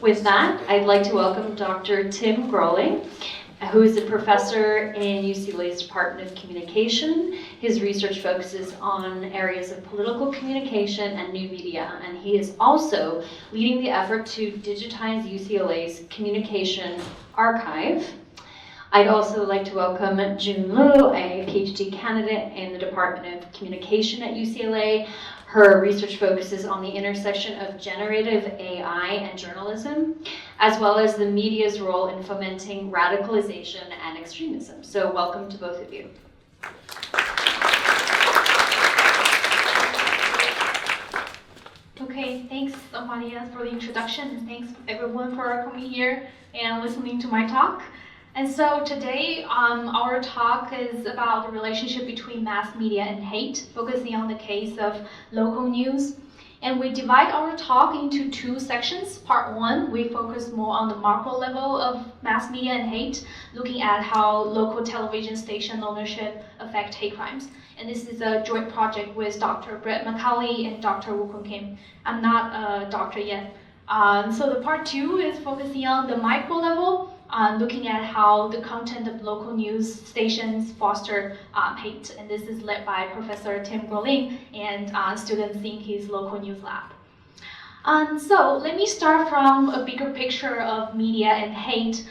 With that, I'd like to welcome Dr. Tim Groeling, who is a professor in UCLA's Department of Communication. His research focuses on areas of political communication and new media, and he is also leading the effort to digitize UCLA's communication archive. I'd also like to welcome Jun Luo, a PhD candidate in the Department of Communication at UCLA. Her research focuses on the intersection of generative AI and journalism, as well as the media's role in fomenting radicalization and extremism. So welcome to both of you. Okay, thanks Amalia for the introduction, and thanks everyone for coming here and listening to my talk. And so today, our talk is about the relationship between mass media and hate, focusing on the case of local news. And we divide our talk into two sections. Part one, we focus more on the macro level of mass media and hate, looking at how local television station ownership affect hate crimes. And this is a joint project with Dr. Brett McCauley and Dr. Woo-Kun Kim. I'm not a doctor yet. So the part two is focusing on the micro level, looking at how the content of local news stations foster hate. And this is led by Professor Tim Groeling and students in his local news lab. So let me start from a bigger picture of media and hate.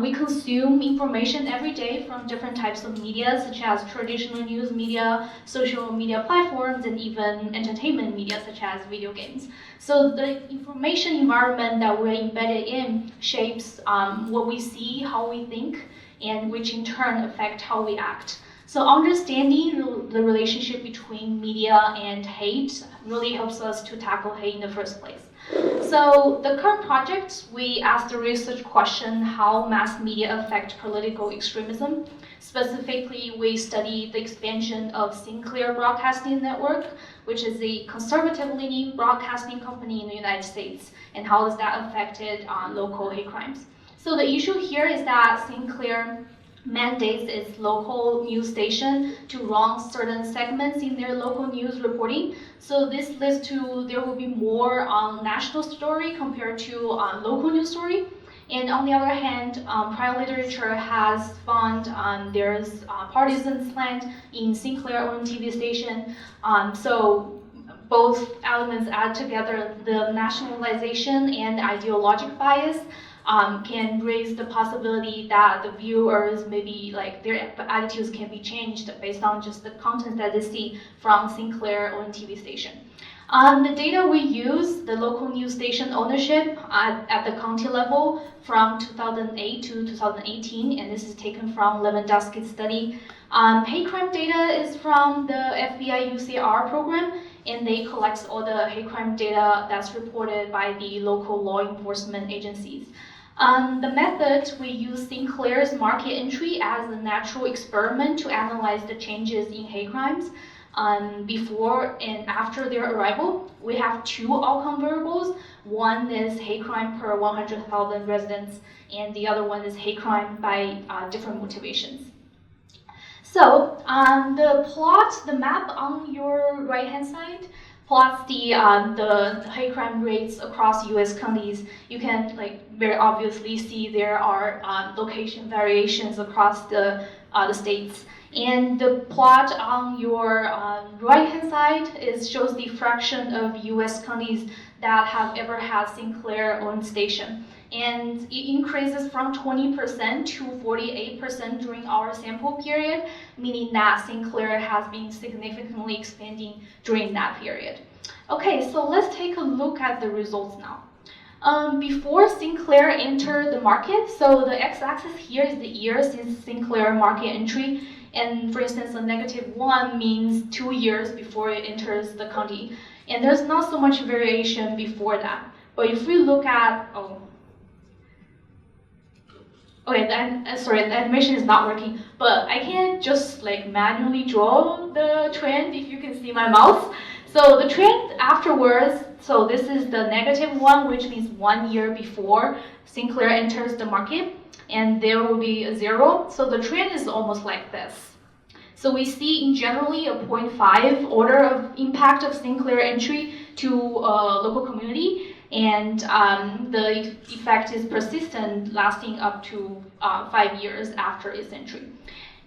We consume information every day from different types of media, such as traditional news media, social media platforms, and even entertainment media, such as video games. So the information environment that we're embedded in shapes what we see, how we think, and which in turn affect how we act. So understanding the relationship between media and hate really helps us to tackle hate in the first place. So the current project, we asked the research question, how mass media affect political extremism. Specifically, we studied the expansion of Sinclair Broadcasting Network, which is a conservative-leaning broadcasting company in the United States, and how has that affected local hate crimes. So the issue here is that Sinclair mandates its local news station to run certain segments in their local news reporting. So this leads to there will be more national story compared to local news story. And on the other hand, prior literature has found there's partisan slant in Sinclair-owned TV station. So both elements add together, the nationalization and ideologic bias can raise the possibility that the viewers maybe like their attitudes can be changed based on just the content that they see from Sinclair-owned TV station. The data we use, the local news station ownership at the county level from 2008 to 2018, and this is taken from Lewandowski's study. Hate crime data is from the FBI UCR program, and they collect all the hate crime data that's reported by the local law enforcement agencies. The method, we use Sinclair's market entry as a natural experiment to analyze the changes in hate crimes before and after their arrival. We have two outcome variables. One is hate crime per 100,000 residents, and the other one is hate crime by different motivations. So the map on your right-hand side plots the hate crime rates across U.S. counties. You can very obviously see there are location variations across the states. And the plot on your right-hand side shows the fraction of U.S. counties that have ever had Sinclair-owned station. And it increases from 20% to 48% during our sample period, meaning that Sinclair has been significantly expanding during that period. Okay, so let's take a look at the results now. Before Sinclair entered the market, so the x-axis here is the year since Sinclair market entry, and for instance, a -1 means 2 years before it enters the county, and there's not so much variation before that. But if we look at, sorry, the animation is not working, but I can just manually draw the trend if you can see my mouse. So the trend afterwards, so this is the -1, which means 1 year before Sinclair enters the market, and there will be a 0. So the trend is almost like this. So we see in generally a 0.5 order of impact of Sinclair entry to local community. and the effect is persistent, lasting up to 5 years after its entry.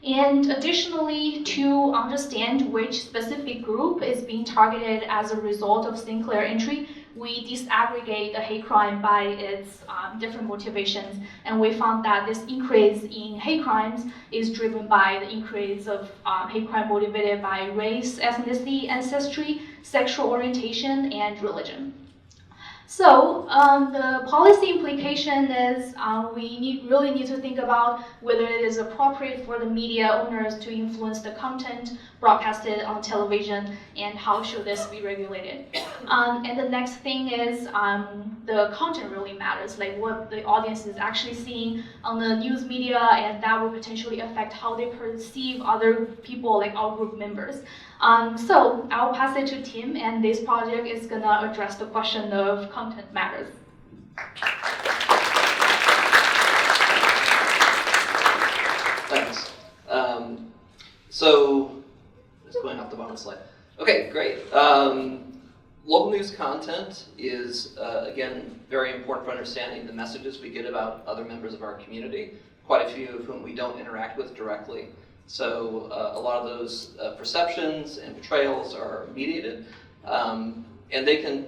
And additionally, to understand which specific group is being targeted as a result of Sinclair entry, we disaggregate the hate crime by its different motivations, and we found that this increase in hate crimes is driven by the increase of hate crime motivated by race, ethnicity, ancestry, sexual orientation, and religion. So the policy implication is we really need to think about whether it is appropriate for the media owners to influence the content broadcasted on television, and how should this be regulated. And the next thing is the content really matters, like what the audience is actually seeing on the news media, and that will potentially affect how they perceive other people, like our group members. So I'll pass it to Tim, and this project is gonna address the question of content matters. Thanks. So, just going off the bottom slide. Okay, great. Local news content is, again, very important for understanding the messages we get about other members of our community, quite a few of whom we don't interact with directly. So a lot of those perceptions and portrayals are mediated, and they can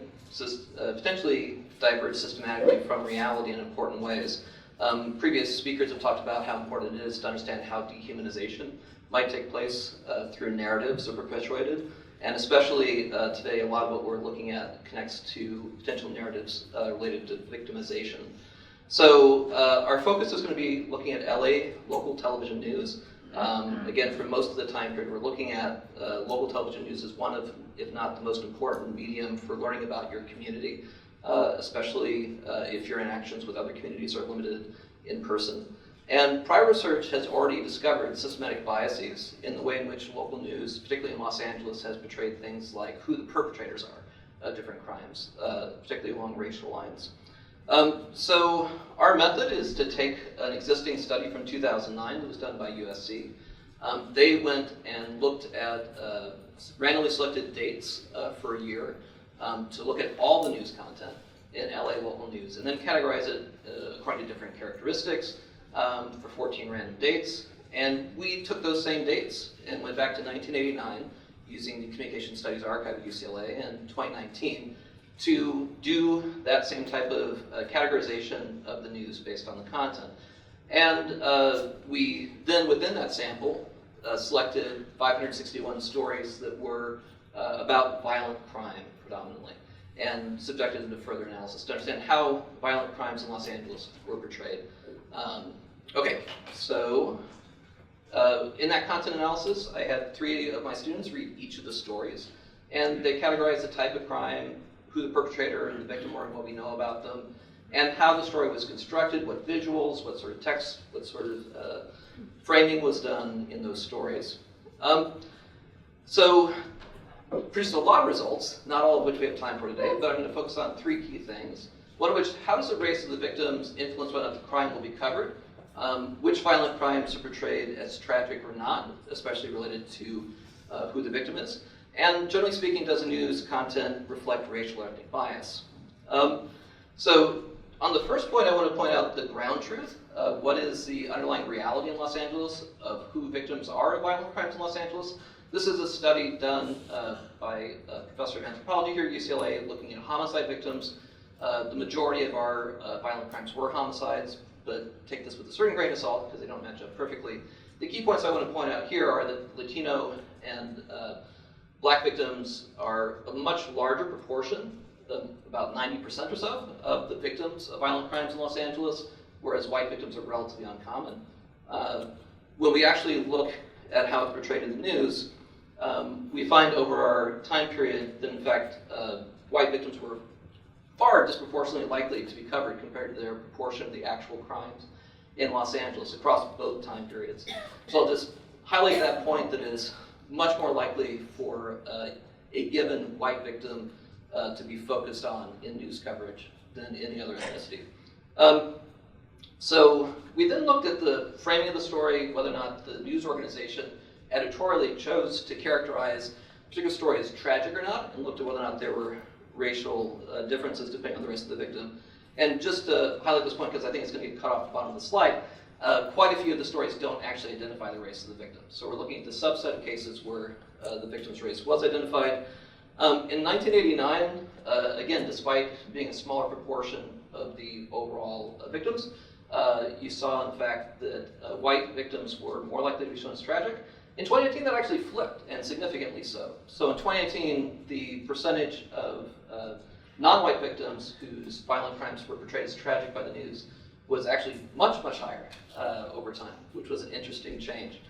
potentially diverge systematically from reality in important ways. Previous speakers have talked about how important it is to understand how dehumanization might take place through narratives that are perpetuated, and especially today, a lot of what we're looking at connects to potential narratives related to victimization. So our focus is going to be looking at LA local television news. Again, for most of the time period, we're looking at local television news as one of, if not the most important medium for learning about your community, especially if your interactions with other communities are limited in person. And prior research has already discovered systematic biases in the way in which local news, particularly in Los Angeles, has portrayed things like who the perpetrators are of different crimes, particularly along racial lines. So our method is to take an existing study from 2009 that was done by USC. They went and looked at randomly selected dates for a year to look at all the news content in LA local news, and then categorize it according to different characteristics for 14 random dates. And we took those same dates and went back to 1989 using the Communication Studies Archive at UCLA and 2019 to do that same type of categorization of the news based on the content. And we then, within that sample, selected 561 stories that were about violent crime predominantly, and subjected them to further analysis to understand how violent crimes in Los Angeles were portrayed. Okay, so in that content analysis, I had 3 of my students read each of the stories, and they categorized the type of crime, who the perpetrator and the victim were, and what we know about them, and how the story was constructed, what visuals, what sort of text, what sort of framing was done in those stories. So produced a lot of results, not all of which we have time for today, but I'm going to focus on 3 key things. One of which, how does the race of the victims influence whether the crime will be covered? Which violent crimes are portrayed as tragic or not, especially related to who the victim is? And generally speaking, does the news content reflect racial or ethnic bias? So on the first point, I want to point out the ground truth. What is the underlying reality in Los Angeles of who victims are of violent crimes in Los Angeles? This is a study done by a professor of anthropology here at UCLA looking at homicide victims. The majority of our violent crimes were homicides, but take this with a certain grain of salt because they don't match up perfectly. The key points I want to point out here are that Latino and Black victims are a much larger proportion, about 90% or so, of the victims of violent crimes in Los Angeles, whereas white victims are relatively uncommon. When we actually look at how it's portrayed in the news, we find over our time period that in fact white victims were far disproportionately likely to be covered compared to their proportion of the actual crimes in Los Angeles across both time periods. So I'll just highlight that point that it is much more likely for a given white victim to be focused on in news coverage than any other ethnicity. So we then looked at the framing of the story, whether or not the news organization editorially chose to characterize a particular story as tragic or not, and looked at whether or not there were racial differences depending on the race of the victim. And just to highlight this point, because I think it's going to get cut off the bottom of the slide, quite a few of the stories don't actually identify the race of the victim. So we're looking at the subset of cases where the victim's race was identified. In 1989, again, despite being a smaller proportion of the overall victims, you saw, in fact, that white victims were more likely to be shown as tragic. In 2018, that actually flipped, and significantly so. So in 2018, the percentage of non-white victims whose violent crimes were portrayed as tragic by the news was actually much, much higher over time, which was an interesting change.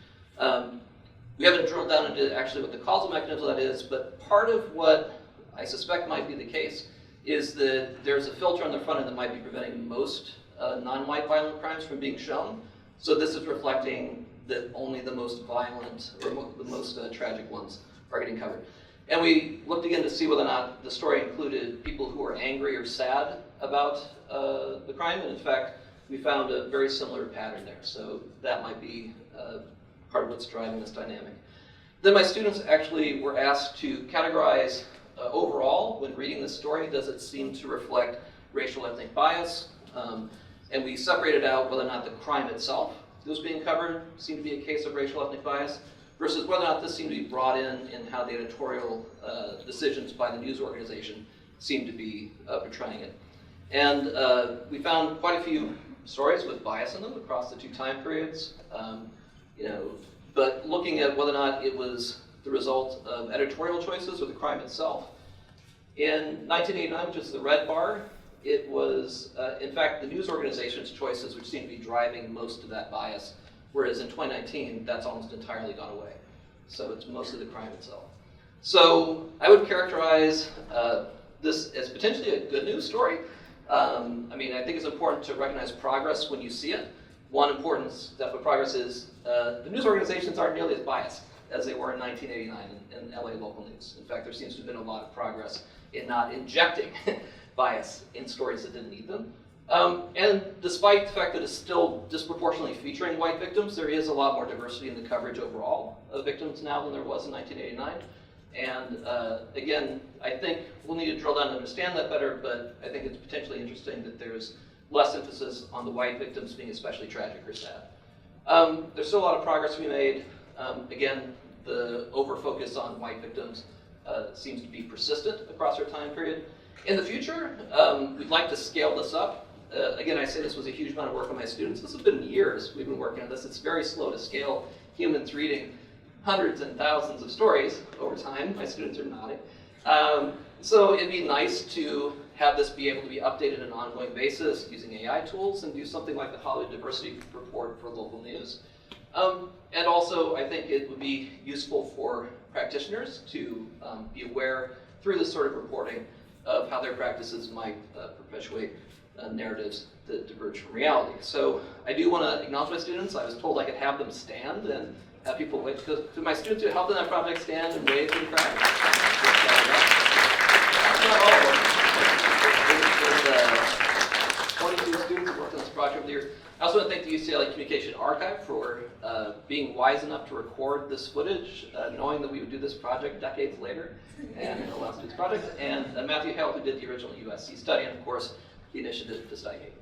We haven't drilled down into actually what the causal mechanism of that is, but part of what I suspect might be the case is that there's a filter on the front end that might be preventing most non-white violent crimes from being shown. So this is reflecting that only the most violent or the most tragic ones are getting covered. And we looked again to see whether or not the story included people who were angry or sad about the crime, and in fact, we found a very similar pattern there. So that might be part of what's driving this dynamic. Then my students actually were asked to categorize overall, when reading this story, does it seem to reflect racial ethnic bias? And we separated out whether or not the crime itself that was being covered seemed to be a case of racial ethnic bias, versus whether or not this seemed to be brought in how the editorial decisions by the news organization seemed to be portraying it. And we found quite a few stories with bias in them across the two time periods. But looking at whether or not it was the result of editorial choices or the crime itself. In 1989, which is the red bar, it was, in fact, the news organization's choices which seemed to be driving most of that bias, whereas in 2019, that's almost entirely gone away. So it's mostly the crime itself. So I would characterize this as potentially a good news story. I think it's important to recognize progress when you see it. One important step of progress is the news organizations aren't nearly as biased as they were in 1989 in LA local news. In fact, there seems to have been a lot of progress in not injecting bias in stories that didn't need them. And despite the fact that it's still disproportionately featuring white victims, there is a lot more diversity in the coverage overall of victims now than there was in 1989. And again, I think we'll need to drill down to understand that better, but I think it's potentially interesting that there's less emphasis on the white victims being especially tragic or sad. There's still a lot of progress to be made. Again, the over-focus on white victims seems to be persistent across our time period. In the future, we'd like to scale this up. Again, I say this was a huge amount of work on my students. This has been years we've been working on this. It's very slow to scale. Humans reading hundreds and thousands of stories over time. My students are nodding. So it'd be nice to have this be able to be updated on an ongoing basis using AI tools and do something like the Hollywood Diversity Report for local news. And also, I think it would be useful for practitioners to be aware through this sort of reporting of how their practices might perpetuate narratives that diverge from reality. So I do want to acknowledge my students. I was told I could have them stand and have people wait. Could my students who helped in that project stand and wave to the crowd? Not all of them. There's 22 students who worked on this project over the years. I also want to thank the UCLA Communication Archive for being wise enough to record this footage, knowing that we would do this project decades later, and allow us to do this project, and Matthew Hale, who did the original USC study, and of course, the initiative to study hate.